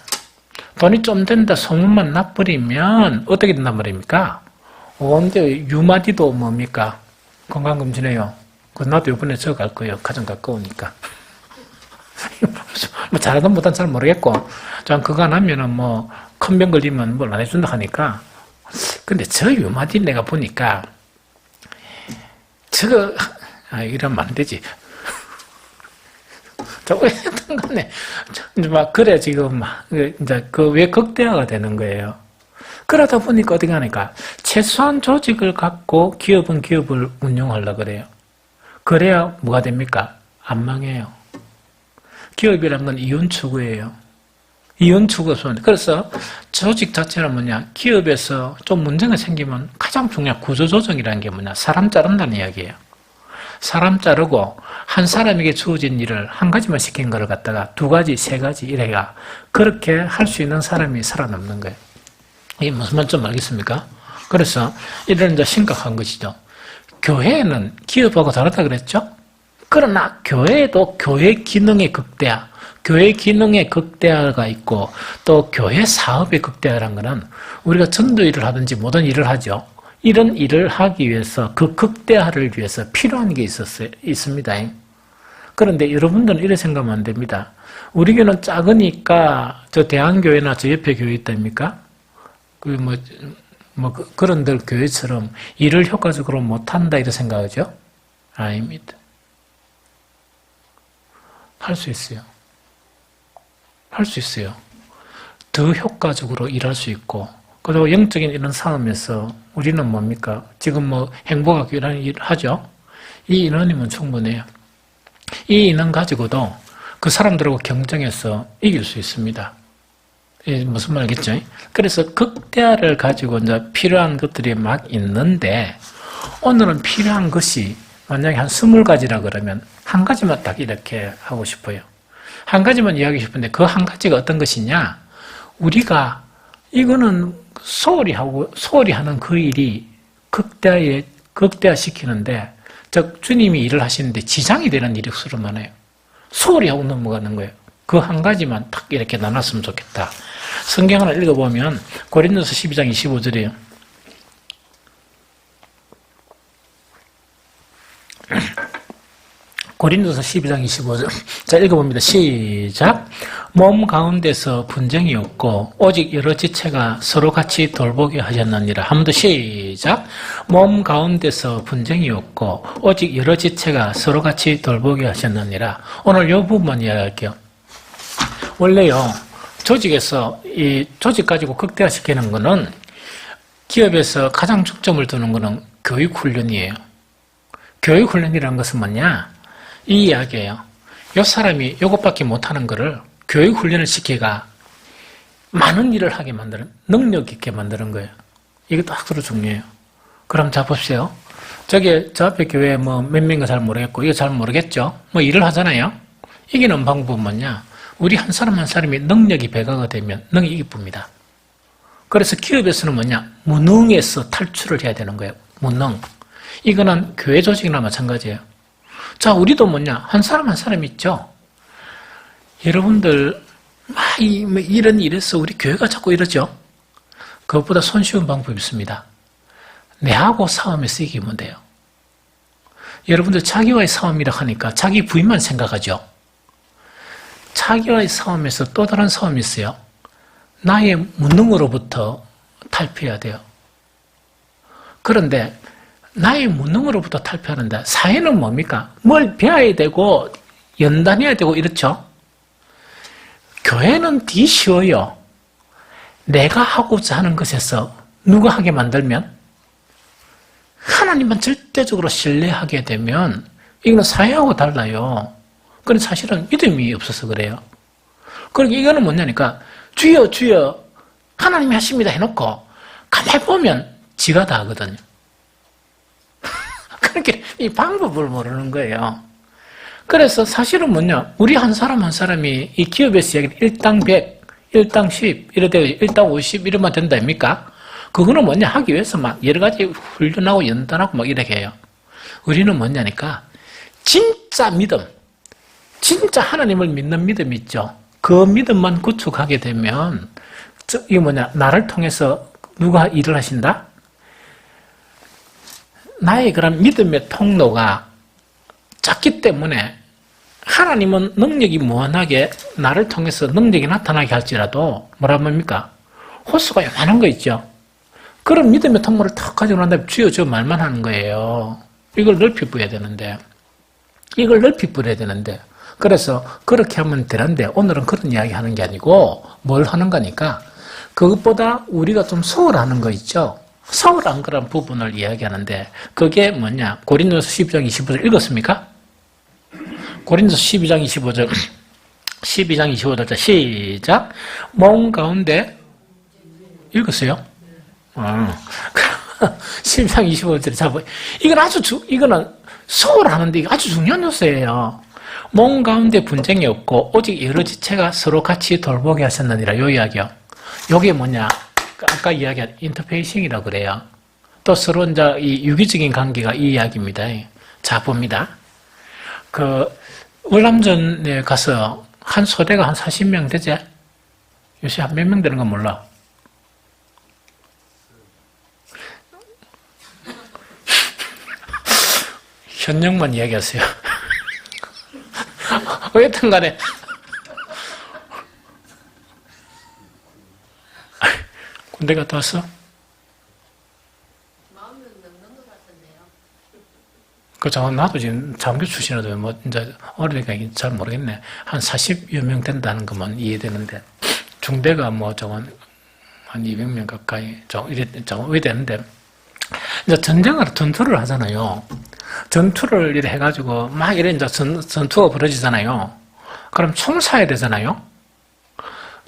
돈이 좀 된다 소문만 나버리면 어떻게 된단 말입니까? 언제 유마디도 뭡니까? 건강검진해요. 나도 이번에 저 갈 거예요. 가장 가까우니까. 뭐 잘하든 못하든 잘 모르겠고, 전 그거 안 하면은 큰 병 걸리면 뭘 안 해준다 하니까. 근데 저 유마디 내가 보니까 저거 이러면 안 되지. 어쨌든 간에 막 그래 지금 이제 왜 극대화가 되는 거예요. 그러다 보니까 어떻게 하니까 최소한 조직을 갖고 기업은 기업을 운영하려고 그래요. 그래야 뭐가 됩니까? 안 망해요. 기업이란 건 이윤 추구예요. 이윤 추구에서. 그래서 조직 자체는 뭐냐, 기업에서 좀 문제가 생기면 가장 중요한 구조조정이라는 게 뭐냐, 사람 자른다는 이야기예요. 사람 자르고 한 사람에게 주어진 일을 한 가지만 시킨 거를 갖다가 두 가지, 세 가지 이래가 그렇게 할 수 있는 사람이 살아남는 거예요. 이게 무슨 말인지 알겠습니까? 그래서 이런 이제 심각한 것이죠. 교회는 기업하고 다르다 그랬죠? 그러나 교회에도 교회 기능의 극대화, 교회 기능의 극대화가 있고 또 교회 사업의 극대화라는 것은 우리가 전도 일을 하든지 모든 일을 하죠. 이런 일을 하기 위해서 그 극대화를 위해서 필요한 게 있습니다. 그런데 여러분들은 이렇게 생각하면 안 됩니다. 우리 교회는 작으니까 저 대한교회나 저 옆에 교회 있답니까? 그런들 교회처럼 일을 효과적으로 못한다 이렇게 생각하죠? 아닙니다. 할 수 있어요. 할 수 있어요. 더 효과적으로 일할 수 있고, 그리고 영적인 이런 싸움에서 우리는 뭡니까? 지금 행복학교라는 일을 하죠? 이 인원이면 충분해요. 이 인원 가지고도 그 사람들하고 경쟁해서 이길 수 있습니다. 무슨 말이겠죠? 그래서 극대화를 가지고 이제 필요한 것들이 막 있는데, 오늘은 필요한 것이 만약에 한 20가지라 그러면 한 가지만 딱 이렇게 하고 싶어요. 한 가지만 이야기하고 싶은데 그 한 가지가 어떤 것이냐? 우리가 이거는 소홀히 하는 그 일이 극대화시키는데, 즉 주님이 일을 하시는데 지장이 되는 일이 수로 많아요. 소홀히 하고 넘어가는 거예요. 그 한 가지만 딱 이렇게 나눴으면 좋겠다. 성경 하나 읽어보면 고린도서 12장 25절이에요. 고린도서 12장 25절. 자, 읽어봅니다. 시작. 몸 가운데서 분쟁이 없고 오직 여러 지체가 서로 같이 돌보게 하셨느니라. 한 번 더 시작. 몸 가운데서 분쟁이 없고 오직 여러 지체가 서로 같이 돌보게 하셨느니라. 오늘 이 부분만 이야기할게요. 원래요, 조직에서 이 조직 가지고 극대화시키는 거는 기업에서 가장 중점을 두는 거는 교육훈련이에요. 교육훈련이라는 것은 뭐냐? 이 이야기예요. 요 사람이 이것밖에 못하는 거를 교육훈련을 시키가 많은 일을 하게 만드는, 능력 있게 만드는 거예요. 이것도 학수로 중요해요. 그럼 자 보십시오. 저기 저 앞에 교회 뭐 몇 명인가 잘 모르겠고 이거 잘 모르겠죠? 뭐 일을 하잖아요. 이기는 방법은 뭐냐? 우리 한 사람 한 사람이 능력이 배가가 되면 능이 이깁니다. 그래서 기업에서는 뭐냐? 무능에서 탈출을 해야 되는 거예요. 무능. 이거는 교회 조직이나 마찬가지예요. 자, 우리도 뭐냐? 한 사람 한 사람 있죠? 여러분들, 이런 일에서 우리 교회가 자꾸 이러죠? 그것보다 손쉬운 방법이 있습니다. 내하고 싸움에서 이기면 돼요. 여러분들 자기와의 싸움이라 하니까 자기 부인만 생각하죠? 자기와의 싸움에서 또 다른 싸움이 있어요. 나의 무능으로부터 탈피해야 돼요. 그런데 나의 무능으로부터 탈피하는데 사회는 뭡니까? 뭘 배워야 되고 연단해야 되고 이렇죠? 교회는 더 쉬워요. 내가 하고자 하는 것에서 누가 하게 만들면 하나님만 절대적으로 신뢰하게 되면 이거는 사회하고 달라요. 그건 사실은 믿음이 없어서 그래요. 그러니까 이거는 뭐냐니까 주여 주여 하나님이 하십니다 해놓고 가만히 보면 지가 다 하거든요. 그렇게 이 방법을 모르는 거예요. 그래서 사실은 뭐냐, 우리 한 사람 한 사람이 이 기업에서 이야기는 1당 100, 1당 10, 이래 되고 1당 50 이러면 된다입니까? 그거는 뭐냐, 하기 위해서 막 여러 가지 훈련하고 연단하고 막 이렇게 해요. 우리는 뭐냐니까 진짜 믿음, 진짜 하나님을 믿는 믿음 있죠. 그 믿음만 구축하게 되면 이게 뭐냐, 나를 통해서 누가 일을 하신다? 나의 그런 믿음의 통로가 작기 때문에 하나님은 능력이 무한하게 나를 통해서 능력이 나타나게 할지라도 뭐라 합니까? 호수가 요만한 거 있죠. 그런 믿음의 통로를 탁 가지고 난 다음에 주여 저 말만 하는 거예요. 이걸 넓히 뿌려야 되는데 이걸 넓히 뿌려야 되는데 그래서 그렇게 하면 되는데 오늘은 그런 이야기 하는 게 아니고 뭘 하는 거니까 그것보다 우리가 좀 소홀하는 거 있죠. 소홀한 그런 부분을 이야기하는데 그게 뭐냐? 고린도서 12장 25절 읽었습니까? 고린도서 12장 25절 12장 25절 시작. 몸 가운데 읽었어요? 12장 25절에 잡아. 이거는 소홀하는데 이게 아주 중요한 요소예요. 몸 가운데 분쟁이 없고 오직 여러 지체가 서로 같이 돌보게 하셨느니라. 요 이야기요. 요게 뭐냐? 아까 이야기한 인터페이싱이라고 그래요. 또 서로 이제 이 유기적인 관계가 이 이야기입니다. 자, 봅니다. 그, 월남전에 가서 한 소대가 한 40명 되지? 요새 한 몇 명 되는 건 몰라. 현역만 이야기하세요. 어쨌든 간에. 군대 갔다 왔어? 40명 넘는 것 같은데요. 그, 나도 지금 장교 출신이라도 뭐, 이제, 어리니까 잘 모르겠네. 한 40여 명 된다는 것만 이해되는데, 중대가 뭐, 한 200명 가까이, 왜 되는데, 이제 전투를 하잖아요. 전투를 이래 해가지고, 막 이래 이제 전투가 벌어지잖아요. 그럼 총을 쏴야 되잖아요.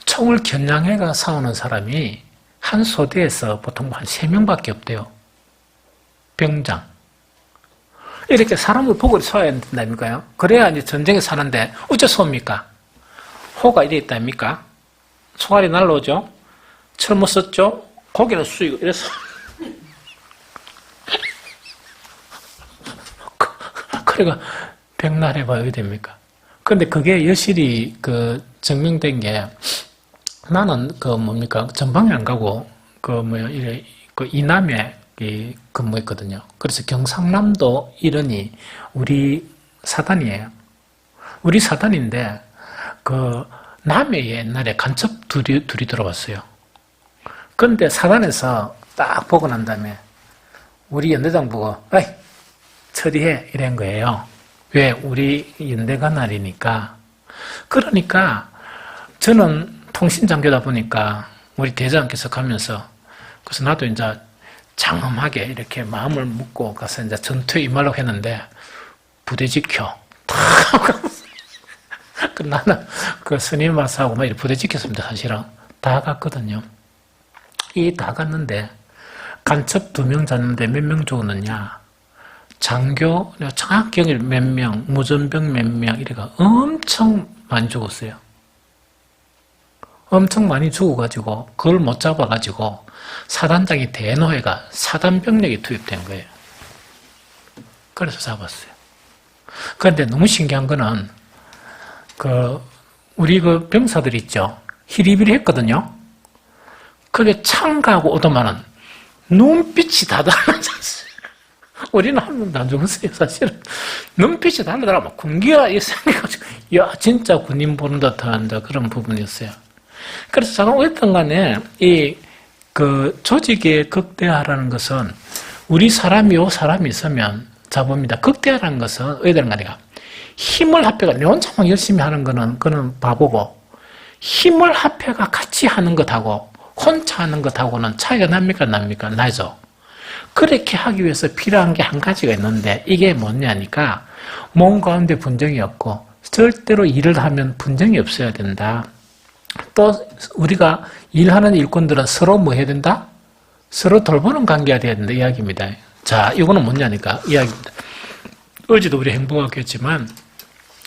총을 겨냥해가 싸우는 사람이 한 소대에서 보통 한 3명밖에 없대요. 병장. 이렇게 사람을 보고 쏴야 된다니까요. 그래야 이제 전쟁에 사는데 어째 쏩니까? 호가 이래 있다니까? 총알이 날라오죠? 철모 썼죠? 고개는 숙이고 이래서. 그러니까 백날 해봐야 어떻게 됩니까? 그런데 그게 여실히 증명된 게 나는 전방에 안 가고 이남에 근무했거든요. 그래서 경상남도 일원이 우리 사단이에요. 우리 사단인데 그 남해에 옛날에 간첩 둘이 들어왔어요. 그런데 사단에서 딱 보고 난 다음에 우리 연대장 보고 어이 처리해 이런 거예요. 왜? 우리 연대가 날이니까. 그러니까 저는 통신장교다 보니까 우리 대장께서 가면서 그래서 나도 이제 장엄하게 이렇게 마음을 묻고 가서 이제 전투에 임하려고 했는데 부대 지켜 탁 그 나는 그 스님 말씀하고 막 이렇게 부대 지켰습니다. 사실은 다 갔거든요. 이 다 갔는데 간첩 2명 잡는데 몇 명 죽었느냐? 장교 정확히 몇 명, 무전병 몇 명 이래가 엄청 많이 죽었어요. 엄청 많이 죽어가지고 그걸 못 잡아가지고 사단장이 대노회가 사단병력이 투입된 거예요. 그래서 잡았어요. 그런데 너무 신기한 거는 우리 그 병사들 있죠. 히리비리 했거든요. 그게 창가하고 오더만은 눈빛이 다 달라졌어요. 우리는 한 번도 안 죽었어요, 사실은. 눈빛이 다르더라. 막 군기가 생겨가지고, 야, 진짜 군인 보는 듯한 그런 부분이었어요. 그래서 제가 어쨌든 간에, 조직의 극대화라는 것은, 우리 사람이 있으면 잡습니다. 극대화라는 것은, 어쨌든 간에, 힘을 합해가, 내 혼자만 열심히 하는 거는, 그는 바보고, 힘을 합해가 같이 하는 것하고, 혼자 하는 것하고는 차이가 납니까? 나죠. 그렇게 하기 위해서 필요한 게 한 가지가 있는데 이게 뭐냐니까 몸 가운데 분쟁이 없고 절대로 일을 하면 분쟁이 없어야 된다. 또 우리가 일하는 일꾼들은 서로 뭐 해야 된다? 서로 돌보는 관계가 돼야 된다 이야기입니다. 자, 이거는 뭐냐니까 이야기입니다. 어제도 우리 행복하게 했지만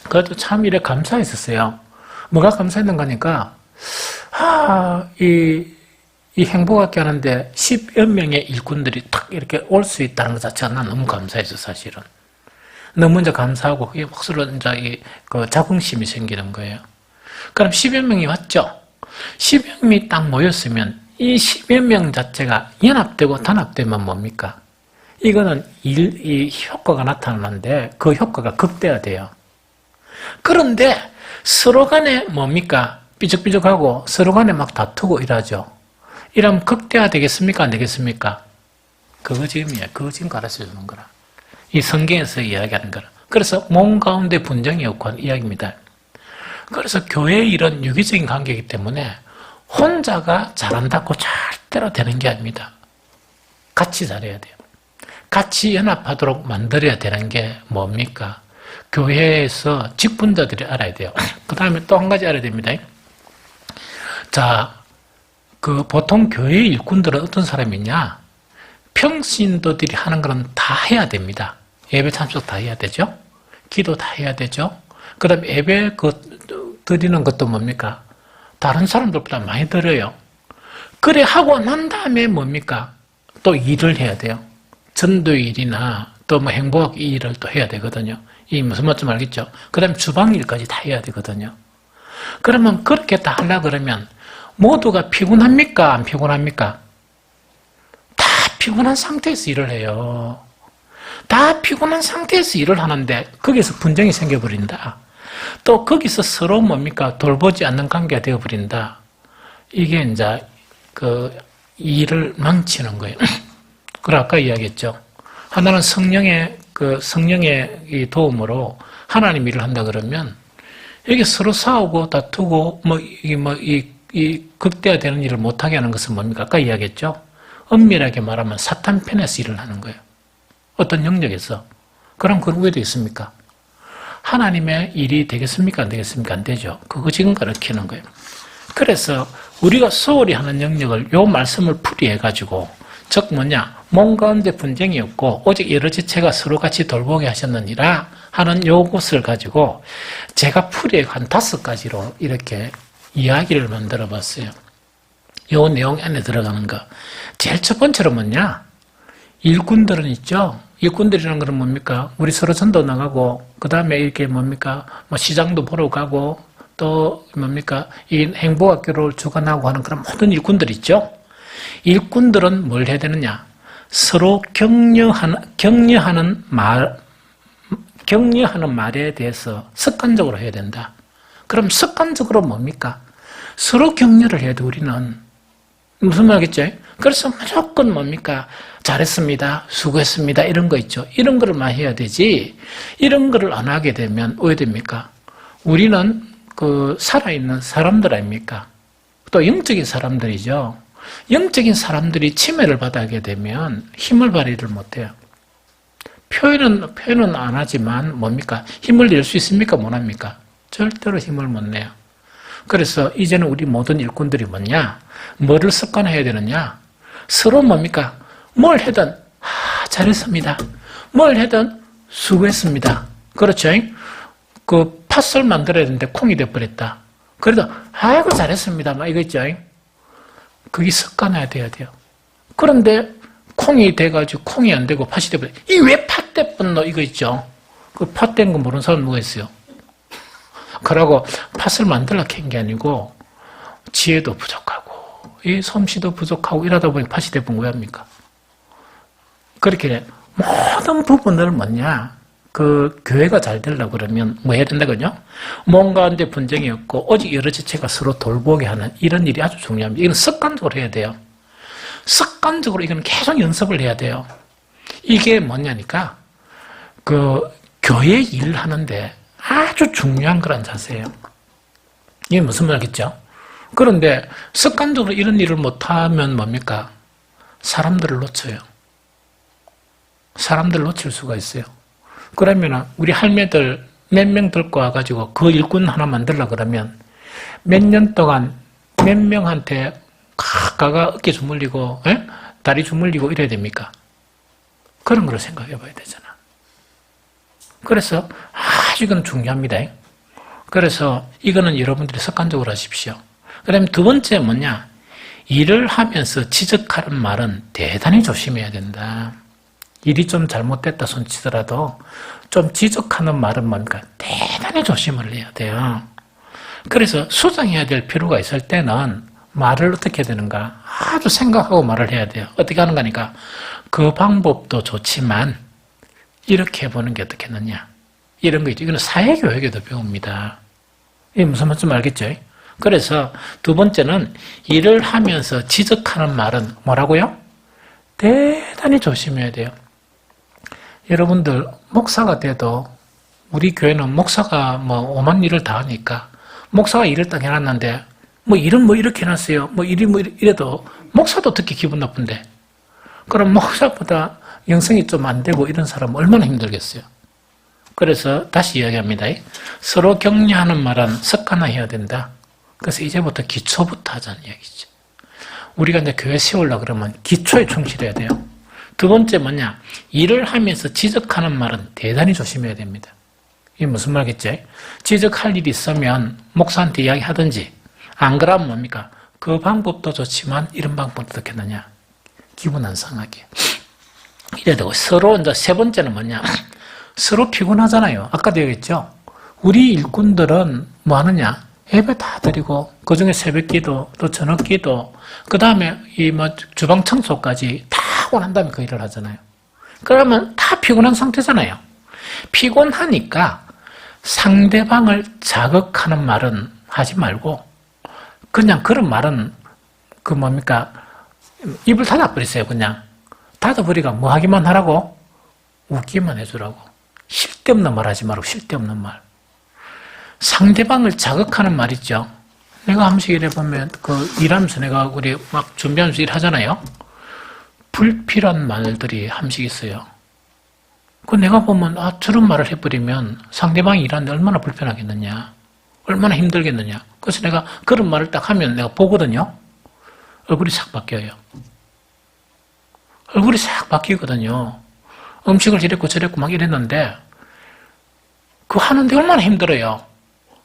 그래도 참 일에 감사했었어요. 뭐가 감사했는가 하니까 이 행복하게 하는데 10여 명의 일꾼들이 탁 이렇게 올 수 있다는 것 자체가 난 너무 감사했어, 사실은. 너무 이제 감사하고, 그게 확실로 이제 그 자긍심이 생기는 거예요. 그럼 10여 명이 왔죠? 10여 명이 딱 모였으면 이 10여 명 자체가 연합되고 단합되면 뭡니까? 이거는 이 효과가 나타나는데 그 효과가 극대화돼요. 그런데 서로 간에 뭡니까? 삐죽삐죽하고 서로 간에 막 다투고 이러죠. 이러면 극대화 되겠습니까? 안 되겠습니까? 그거 지금 가르쳐 주는 거라. 이 성경에서 이야기하는 거라. 그래서 몸 가운데 분쟁이 없고 하는 이야기입니다. 그래서 교회의 이런 유기적인 관계이기 때문에 혼자가 잘한다고 절대로 되는 게 아닙니다. 같이 잘해야 돼요. 같이 연합하도록 만들어야 되는 게 뭡니까? 교회에서 직분자들이 알아야 돼요. 그 다음에 또 한 가지 알아야 됩니다. 자, 보통 교회 일꾼들은 어떤 사람이냐? 평신도들이 하는 거는 다 해야 됩니다. 예배 참석 다 해야 되죠? 기도 다 해야 되죠? 그 다음에 예배 드리는 것도 뭡니까? 다른 사람들보다 많이 드려요. 그래 하고 난 다음에 뭡니까? 또 일을 해야 돼요. 전도 일이나 또 뭐 행복 일을 또 해야 되거든요. 이 무슨 말인지 알겠죠? 그 다음에 주방 일까지 다 해야 되거든요. 그러면 그렇게 다 하려고 그러면 모두가 피곤합니까? 안 피곤합니까? 다 피곤한 상태에서 일을 해요. 다 피곤한 상태에서 일을 하는데 거기서 분쟁이 생겨버린다. 또 거기서 서로 뭡니까? 돌보지 않는 관계가 되어버린다. 이게 이제 일을 망치는 거예요. 그걸 아까 이야기했죠. 하나는 성령의 이 도움으로 하나님 일을 한다 그러면 여기 서로 싸우고 다투고 이 극대화되는 일을 못하게 하는 것은 뭡니까? 아까 이야기했죠? 엄밀하게 말하면 사탄 편에서 일을 하는 거예요. 어떤 영역에서. 그럼 그건 왜 되겠습니까? 하나님의 일이 되겠습니까? 안 되겠습니까? 안 되죠. 그거 지금 가르치는 거예요. 그래서 우리가 소홀히 하는 영역을 요 말씀을 풀이해가지고 즉 뭐냐? 몸 가운데 분쟁이 없고 오직 여러 지체가 서로 같이 돌보게 하셨느니라 하는 요것을 가지고 제가 풀이해 한 5가지로 이렇게 이야기를 만들어 봤어요. 요 내용 안에 들어가는 거. 제일 첫 번째로 뭐냐? 일꾼들은 있죠? 일꾼들이라는 건 뭡니까? 우리 서로 전도 나가고, 그 다음에 이렇게 뭡니까? 뭐 시장도 보러 가고, 또 뭡니까? 이 행복학교를 주관하고 하는 그런 모든 일꾼들 있죠? 일꾼들은 뭘 해야 되느냐? 서로 격려하는 격려하는 말에 대해서 습관적으로 해야 된다. 그럼 습관적으로 뭡니까? 서로 격려를 해야 돼, 우리는. 무슨 말이겠죠? 그래서 무조건 뭡니까? 잘했습니다. 수고했습니다. 이런 거 있죠. 이런 거를 많이 해야 되지. 이런 거를 안 하게 되면 왜 됩니까? 우리는 그 살아있는 사람들 아닙니까? 또 영적인 사람들이죠. 영적인 사람들이 침해를 받게 되면 힘을 발휘를 못해요. 표현은 안 하지만 뭡니까? 힘을 낼 수 있습니까? 못 합니까? 절대로 힘을 못 내요. 그래서 이제는 우리 모든 일꾼들이 뭐냐? 뭐를 습관해야 되느냐? 서로 뭡니까? 뭘 하든 잘했습니다. 뭘 하든 수고했습니다. 그렇죠? 그 팥을 만들어야 되는데 콩이 돼버렸다. 그래도 아이고 잘했습니다. 막 이거 있죠? 그게 습관화돼야 돼요. 그런데 콩이 돼가지고 콩이 안 되고 팥이 돼버려. 이 왜 팥 됐번노 이거 있죠? 그 팥 된 거 모르는 사람 누가 있어요? 그러고 팥을 만들라 캔 게 아니고 지혜도 부족하고 이 솜씨도 부족하고 이러다 보니 팥이 돼본 왜 합니까? 그렇게 모든 부분을 뭐냐? 그 교회가 잘 되려고 그러면 뭐 해야 된다거든요? 뭔가 한데 분쟁이 없고 오직 여러 지체가 서로 돌보게 하는 이런 일이 아주 중요합니다. 이건 습관적으로 해야 돼요. 습관적으로 이건 계속 연습을 해야 돼요. 이게 뭐냐니까 그 교회 일을 하는데 아주 중요한 그런 자세예요. 이게 무슨 말이겠죠? 그런데 습관적으로 이런 일을 못하면 뭡니까? 사람들을 놓쳐요. 사람들을 놓칠 수가 있어요. 그러면 우리 할매들 몇 명 들고 와가지고 그 일꾼 하나 만들려고 그러면 몇 년 동안 몇 명한테 각각 어깨 주물리고 다리 주물리고 이래야 됩니까? 그런 걸 생각해 봐야 되잖아. 그래서 아주 이건 중요합니다. 그래서 이거는 여러분들이 습관적으로 하십시오. 그 다음에 두 번째 뭐냐? 일을 하면서 지적하는 말은 대단히 조심해야 된다. 일이 좀 잘못됐다 손치더라도 좀 지적하는 말은 뭡니까? 대단히 조심을 해야 돼요. 그래서 수정해야 될 필요가 있을 때는 말을 어떻게 해야 되는가? 아주 생각하고 말을 해야 돼요. 어떻게 하는 거니까? 그 방법도 좋지만 이렇게 해보는 게 어떻겠느냐? 이런 거 있죠. 이거는 사회교육에도 배웁니다. 이게 무슨 말인지 알겠죠? 그래서 두 번째는 일을 하면서 지적하는 말은 뭐라고요? 대단히 조심해야 돼요. 여러분들 목사가 돼도 우리 교회는 목사가 뭐 오만 일을 다 하니까 목사가 일을 딱 해놨는데 뭐 일은 뭐 이렇게 해놨어요. 뭐 일이 뭐 이래도 목사도 특히 기분 나쁜데 그럼 목사보다 영성이 좀 안 되고 이런 사람은 얼마나 힘들겠어요. 그래서 다시 이야기합니다. 서로 격려하는 말은 습관화해야 된다. 그래서 이제부터 기초부터 하자는 이야기죠. 우리가 이제 교회 세우려고 그러면 기초에 충실해야 돼요. 두 번째 뭐냐? 일을 하면서 지적하는 말은 대단히 조심해야 됩니다. 이게 무슨 말이겠지? 지적할 일이 있으면 목사한테 이야기하든지 안 그러면 뭡니까? 그 방법도 좋지만 이런 방법도 어떻겠느냐? 기분 안 상하게. 이래야 되고 서로 이제 세 번째는 뭐냐? 서로 피곤하잖아요. 아까도 얘기했죠? 우리 일꾼들은 뭐 하느냐? 예배 다 드리고 그중에 새벽기도 또 저녁기도 그 다음에 이 뭐 주방 청소까지 다 하고 난 다음에 그 일을 하잖아요. 그러면 다 피곤한 상태잖아요. 피곤하니까 상대방을 자극하는 말은 하지 말고 그냥 그런 말은 그 뭡니까? 입을 닫아버리세요. 그냥 닫아버리가 뭐 하기만 하라고? 웃기만 해주라고. 쓸데없는 말 하지 말고 쓸데없는 말. 상대방을 자극하는 말 있죠. 내가 한 번씩 이래 보면 그 일하면서 내가 우리 막 준비하면서 일하잖아요. 불필요한 말들이 한 번씩 있어요. 그 내가 보면 저런 말을 해버리면 상대방이 일하는데 얼마나 불편하겠느냐. 얼마나 힘들겠느냐. 그래서 내가 그런 말을 딱 하면 내가 보거든요. 얼굴이 싹 바뀌어요. 얼굴이 싹 바뀌거든요. 음식을 이랬고 저랬고 막 이랬는데 그거 하는데 얼마나 힘들어요.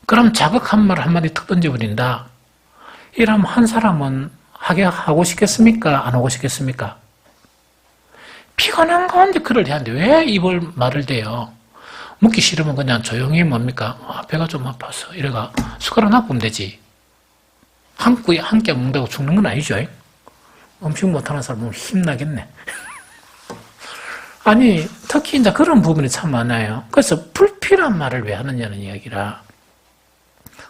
그럼 자극한 말 한마디 툭 던져버린다. 이러면 한 사람은 하고 싶겠습니까? 안 하고 싶겠습니까? 피곤한 가운데 글을 해야 하는데 왜 입을 말을 대요? 묻기 싫으면 그냥 조용히 뭡니까? 배가 좀 아파서 이래가 숟가락 놔보면 되지. 한 끼 먹는다고 죽는 건 아니죠. 음식 못하는 사람은 힘나겠네. 아니, 특히 이제 그런 부분이 참 많아요. 그래서 불필요한 말을 왜 하느냐는 이야기라.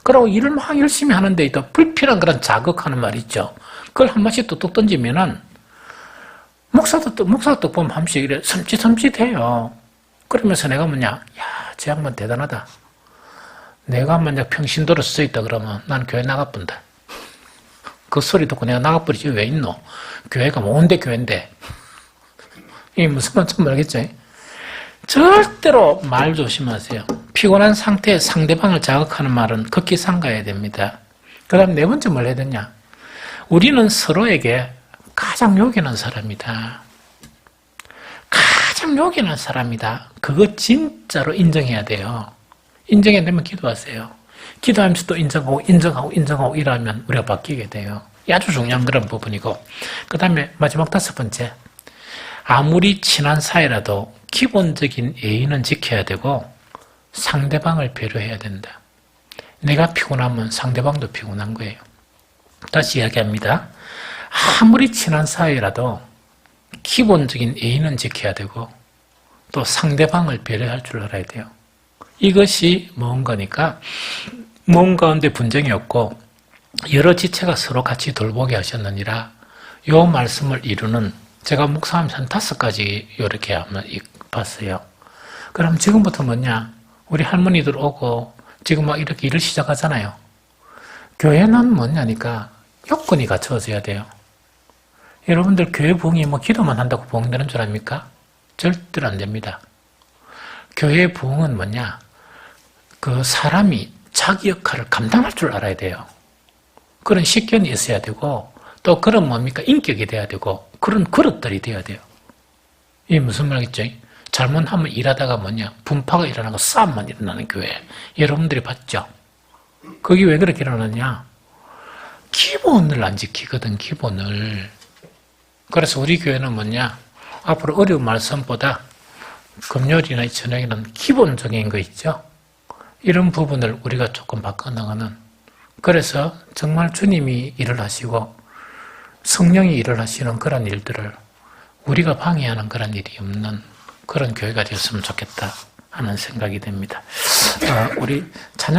그러고 일을 막 열심히 하는데 또 불필요한 그런 자극하는 말 있죠. 그걸 한 번씩 뚝뚝 던지면은 목사도 보면 한 번씩 이래 섬찟섬찟해요. 그러면서 내가 뭐냐, 야, 저 양반 대단하다. 내가 만약 평신도로 써 있다 그러면 난 교회 나가본다. 그 소리 듣고 내가 나가버리지 왜 있노? 교회가 뭔데 교회인데. 이게 무슨 말인지 모르겠죠? 절대로 말 조심하세요. 피곤한 상태에 상대방을 자극하는 말은 극히 삼가야 됩니다. 그 다음 네 번째 뭘 해야 되냐? 우리는 서로에게 가장 요긴한 사람이다. 가장 요긴한 사람이다. 그거 진짜로 인정해야 돼요. 인정해야 되면 기도하세요. 기도하면서 또 인정하고 이러면 우리가 바뀌게 돼요. 아주 중요한 그런 부분이고. 그 다음에 마지막 다섯 번째. 아무리 친한 사이라도 기본적인 예의는 지켜야 되고 상대방을 배려해야 된다. 내가 피곤하면 상대방도 피곤한 거예요. 다시 이야기합니다. 아무리 친한 사이라도 기본적인 예의는 지켜야 되고 또 상대방을 배려할 줄 알아야 돼요. 이것이 뭔가니까 몸 가운데 분쟁이 없고 여러 지체가 서로 같이 돌보게 하셨느니라. 이 말씀을 이루는 제가 목사하면서 한 5가지 이렇게 한번 봤어요. 그럼 지금부터 뭐냐? 우리 할머니들 오고 지금 막 이렇게 일을 시작하잖아요. 교회는 뭐냐니까 요건이 갖춰져야 돼요. 여러분들 교회 부흥이 뭐 기도만 한다고 부흥되는 줄 압니까? 절대로 안 됩니다. 교회 부흥은 뭐냐? 그 사람이 자기 역할을 감당할 줄 알아야 돼요. 그런 식견이 있어야 되고 또 그런 뭡니까? 인격이 돼야 되고 그런 그릇들이 돼야 돼요. 이게 무슨 말이겠죠? 잘못하면 일하다가 뭐냐? 분파가 일어나고 싸움만 일어나는 교회. 여러분들이 봤죠? 그게 왜 그렇게 일어나냐? 기본을 안 지키거든, 기본을. 그래서 우리 교회는 뭐냐? 앞으로 어려운 말씀보다 금요일이나 저녁에는 기본적인 거 있죠? 이런 부분을 우리가 조금 바꿔나가는. 그래서 정말 주님이 일을 하시고 성령이 일을 하시는 그런 일들을 우리가 방해하는 그런 일이 없는 그런 교회가 되었으면 좋겠다 하는 생각이 됩니다. 우리 찬양